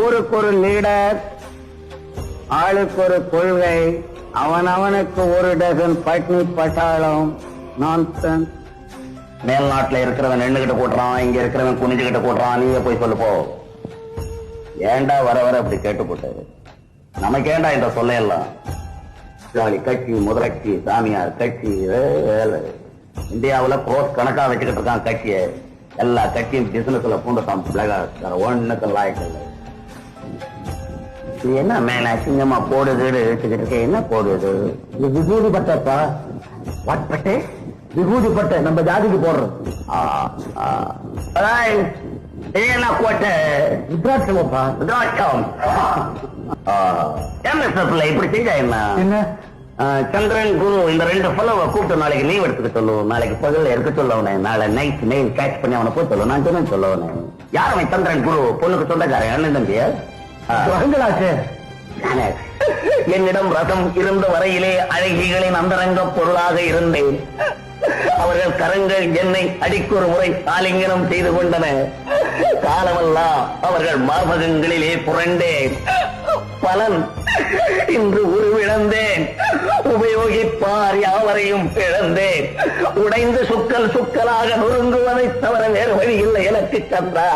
ஊருக்கு ஒரு லீடர், ஆளுக்கு ஒரு கொள்கை, அவனவனுக்கு ஒரு டசன் பட்னி பட்டாளம். நான்சென்ஸ். மேல்நாட்டுல இருக்கிறவன் நின்னுகிட்ட கூட்டுறான், இங்க இருக்கிறவன் குனிஞ்சுகிட்ட கூட்டுறான். நீங்க போய் சொல்லு போ. ஏண்டா வர வர அப்படி கேட்டு போட்டு நமக்கு ஏண்டா இந்த சொல்லையெல்லாம்? கட்சி, முதலட்சி, சாமியார் கட்சி, இந்தியாவுல கோர்ஸ் கணக்கா வச்சுக்கிட்டு இருக்கான் கட்சியை. எல்லா கட்சியும் பிசினஸ்ல பூண்டுட்டான். ஒண்ணுக்கு லாய்க்கல. என்ன மேல அசிங்கமா போடு கீடு இழுத்துக்கிட்டு இருக்க? என்ன போடுது? இது விபூதி பட்டப்பா. வாட் பட்டே? விபூதி பட்டை நம்ம ஜாதிக்கு போடுறோம். என்ன கோட்டை? ருத்ராட்சமப்பா. இப்படி செஞ்சா என்ன? என்ன? சந்திரன், குரு இந்த ரெண்டு ஃபெல்லோவை கூப்பிட்டு நாளைக்கு லீவ் எடுத்துக்க சொல்லுவோம். நாளைக்கு பகல்ல இருக்க சொல்லவனே. நாளை நைட் மெயில் கேட்ச் பண்ணி அவனை போய் சொல்லுவோம். நான் சொன்ன சொல்லவனே. யார் அவன்? சந்திரன், குரு. பொண்ணுக்கு சொந்தக்காரன், அண்ணன் தம்பியா? என்னிடம் ரசம் இருந்த வரையிலே அழகிகளின் அந்தரங்க பொருளாக இருந்தேன். அவர்கள் கரங்கள் என்னை அடிக்கொரு முறை ஆலிங்கனம் செய்து கொண்டன. காலமெல்லாம் அவர்கள் மார்பகங்களிலே புரண்டேன். பலன் இன்று உருவிழந்தேன். உபயோகிப்பார் யாவரையும் இழந்தேன். உடைந்து சுக்கல் சுக்கலாக நொறுங்குவதை தவிர வேறு வழி இல்லை எனக்கு. சந்திரா,